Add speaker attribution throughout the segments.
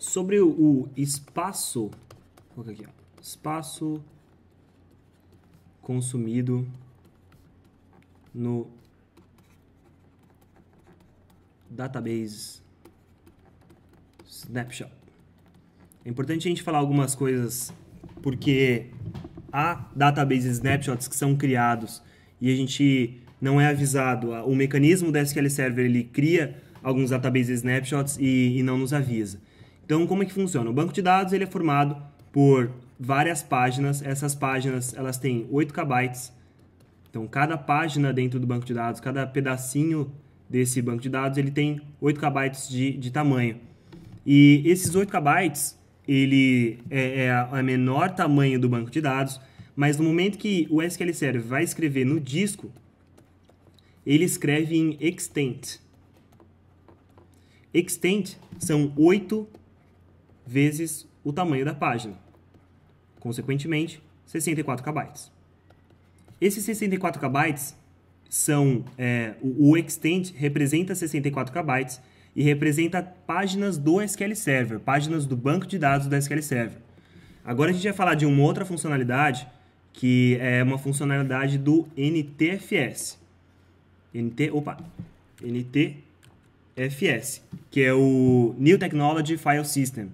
Speaker 1: Sobre o espaço, vou colocar aqui, ó, espaço consumido no database snapshot. É importante a gente falar algumas coisas, porque há database snapshots que são criados e a gente não é avisado. O mecanismo do SQL Server, ele cria alguns database snapshots e não nos avisa. Então, como é que funciona? O banco de dados ele é formado por várias páginas. Essas páginas elas têm 8 KB. Então, cada página dentro do banco de dados, cada pedacinho desse banco de dados, ele tem 8 KB de tamanho. E esses 8 KB, ele é o menor tamanho do banco de dados, mas no momento que o SQL Server vai escrever no disco, ele escreve em extent. Extent são 8 vezes o tamanho da página. Consequentemente, 64 KB. Esses 64 KB são... o extent representa 64 KB e representa páginas do SQL Server, páginas do banco de dados do SQL Server. Agora a gente vai falar de uma outra funcionalidade, que é uma funcionalidade do NTFS. NTFS, que é o New Technology File System.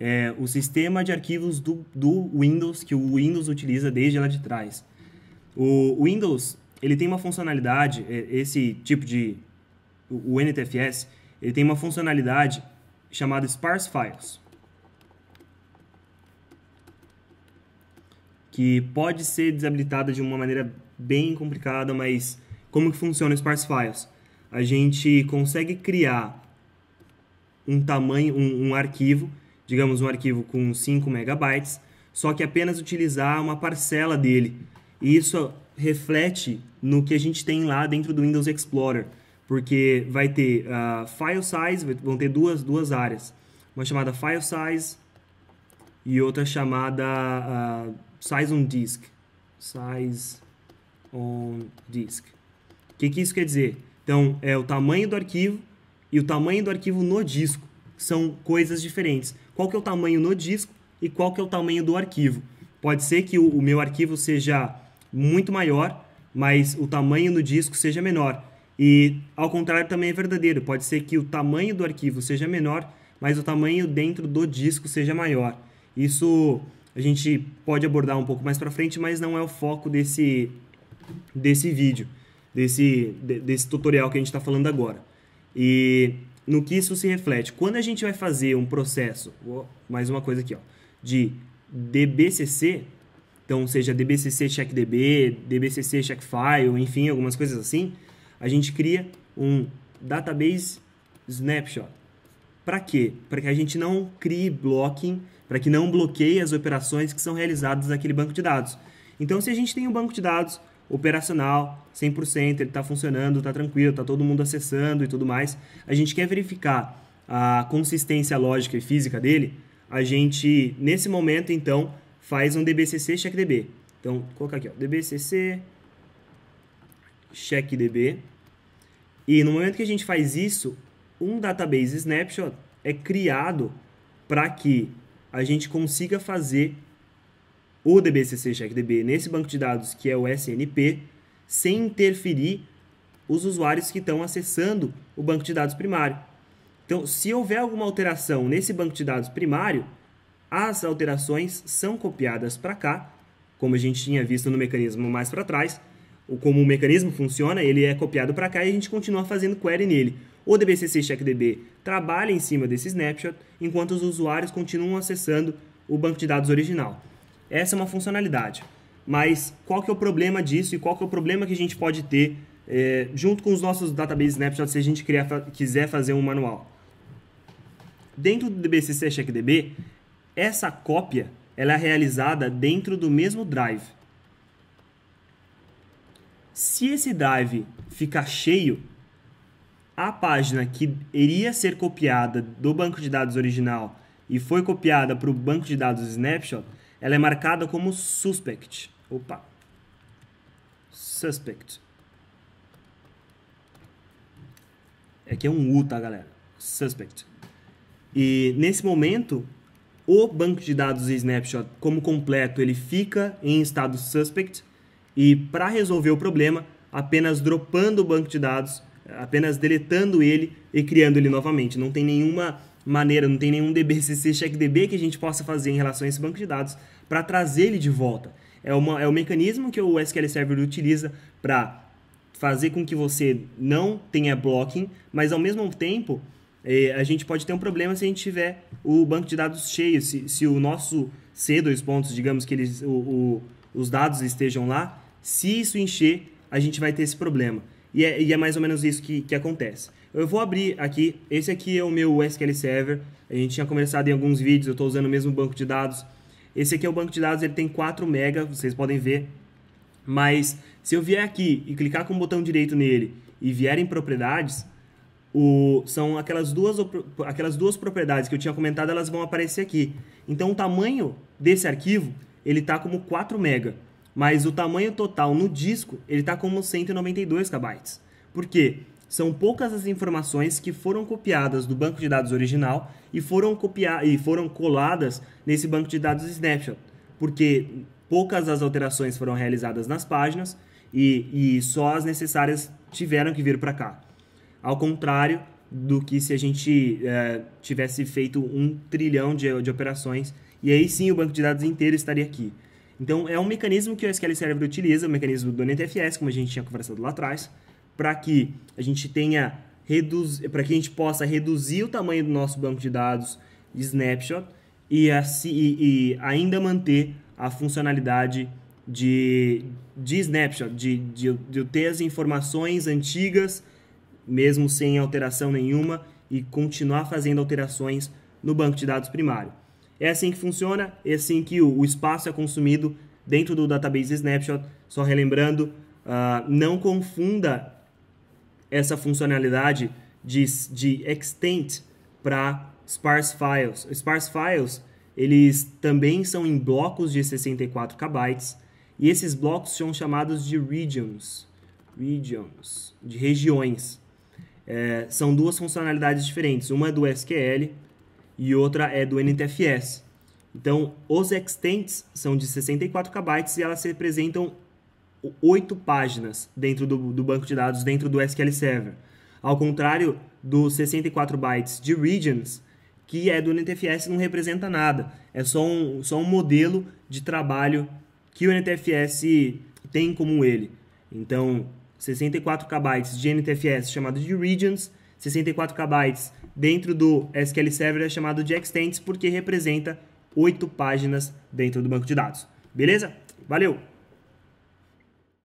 Speaker 1: É o sistema de arquivos do Windows, que o Windows utiliza desde lá de trás. O Windows, ele tem uma funcionalidade, esse tipo de... O NTFS, ele tem uma funcionalidade chamada Sparse Files, que pode ser desabilitada de uma maneira bem complicada, mas como que funciona o Sparse Files? A gente consegue criar um tamanho, um arquivo, digamos um arquivo com 5 megabytes, só que apenas utilizar uma parcela dele. E isso reflete no que a gente tem lá dentro do Windows Explorer, porque vai ter file size, vão ter duas áreas, uma chamada file size e outra chamada size on disk. Size on disk. O que isso quer dizer? Então, é o tamanho do arquivo e o tamanho do arquivo no disco. São coisas diferentes. Qual que é o tamanho no disco e qual que é o tamanho do arquivo? Pode ser que o meu arquivo seja muito maior, mas o tamanho no disco seja menor. E, ao contrário, também é verdadeiro. Pode ser que o tamanho do arquivo seja menor, mas o tamanho dentro do disco seja maior. Isso a gente pode abordar um pouco mais para frente, mas não é o foco desse vídeo, desse tutorial que a gente está falando agora. E no que isso se reflete? Quando a gente vai fazer um processo, mais uma coisa aqui, ó, de DBCC, então seja DBCC CheckDB, DBCC CheckFile, enfim, algumas coisas assim, a gente cria um database snapshot. Para quê? Para que a gente não crie blocking, para que não bloqueie as operações que são realizadas naquele banco de dados. Então, se a gente tem um banco de dados operacional, 100%, ele está funcionando, está tranquilo, está todo mundo acessando e tudo mais, a gente quer verificar a consistência lógica e física dele, a gente, nesse momento, então, faz um DBCC CheckDB. Então, vou colocar aqui, ó, DBCC CheckDB. E no momento que a gente faz isso, um database snapshot é criado para que a gente consiga fazer o DBCC CheckDB nesse banco de dados, que é o SNP, sem interferir os usuários que estão acessando o banco de dados primário. Então, se houver alguma alteração nesse banco de dados primário, as alterações são copiadas para cá, como a gente tinha visto no mecanismo mais para trás. Como o mecanismo funciona, ele é copiado para cá e a gente continua fazendo query nele. O DBCC CheckDB trabalha em cima desse snapshot, enquanto os usuários continuam acessando o banco de dados original. Essa é uma funcionalidade. Mas qual que é o problema disso e qual que é o problema que a gente pode ter junto com os nossos database snapshots se a gente quiser fazer um manual? Dentro do DBCC CheckDB, essa cópia ela é realizada dentro do mesmo drive. Se esse drive ficar cheio, a página que iria ser copiada do banco de dados original e foi copiada para o banco de dados snapshot, ela é marcada como suspect. Suspect. Aqui é um U, tá, galera? Suspect. E nesse momento, o banco de dados Snapshot como completo, ele fica em estado suspect, e para resolver o problema, apenas dropando o banco de dados, apenas deletando ele e criando ele novamente. Não tem nenhuma maneira, não tem nenhum DBCC CheckDB que a gente possa fazer em relação a esse banco de dados para trazer ele de volta. É o mecanismo que o SQL Server utiliza para fazer com que você não tenha blocking, mas ao mesmo tempo a gente pode ter um problema se a gente tiver o banco de dados cheio, se o nosso C2 pontos, digamos que os dados estejam lá, se isso encher, a gente vai ter esse problema. E é mais ou menos isso que acontece. Eu vou abrir aqui, esse aqui é o meu SQL Server, a gente tinha conversado em alguns vídeos, eu estou usando o mesmo banco de dados. Esse aqui é o banco de dados, ele tem 4 MB, vocês podem ver. Mas se eu vier aqui e clicar com o botão direito nele e vier em propriedades, são aquelas duas propriedades que eu tinha comentado, elas vão aparecer aqui. Então o tamanho desse arquivo, ele está como 4 MB, mas o tamanho total no disco, ele está como 192 KB. Por quê? São poucas as informações que foram copiadas do banco de dados original e foram coladas nesse banco de dados Snapshot, porque poucas as alterações foram realizadas nas páginas e só as necessárias tiveram que vir para cá. Ao contrário do que se a gente tivesse feito 1 trilhão de operações, e aí sim o banco de dados inteiro estaria aqui. Então é um mecanismo que o SQL Server utiliza, o mecanismo do NetFS, como a gente tinha conversado lá atrás, para que a gente possa reduzir o tamanho do nosso banco de dados de snapshot e ainda manter a funcionalidade de snapshot, de ter as informações antigas, mesmo sem alteração nenhuma, e continuar fazendo alterações no banco de dados primário. É assim que funciona, é assim que o espaço é consumido dentro do database Snapshot. Só relembrando, não confunda essa funcionalidade de extent para sparse files. Sparse files, eles também são em blocos de 64 KB, e esses blocos são chamados de regions, de regiões. São duas funcionalidades diferentes, uma é do SQL e outra é do NTFS. Então, os extents são de 64 KB e elas representam 8 páginas dentro do banco de dados, dentro do SQL Server. Ao contrário dos 64 bytes de regions, que é do NTFS, não representa nada. É só um modelo de trabalho que o NTFS tem como ele. Então, 64 KB de NTFS chamado de regions, 64 KB dentro do SQL Server é chamado de extents porque representa 8 páginas dentro do banco de dados. Beleza? Valeu!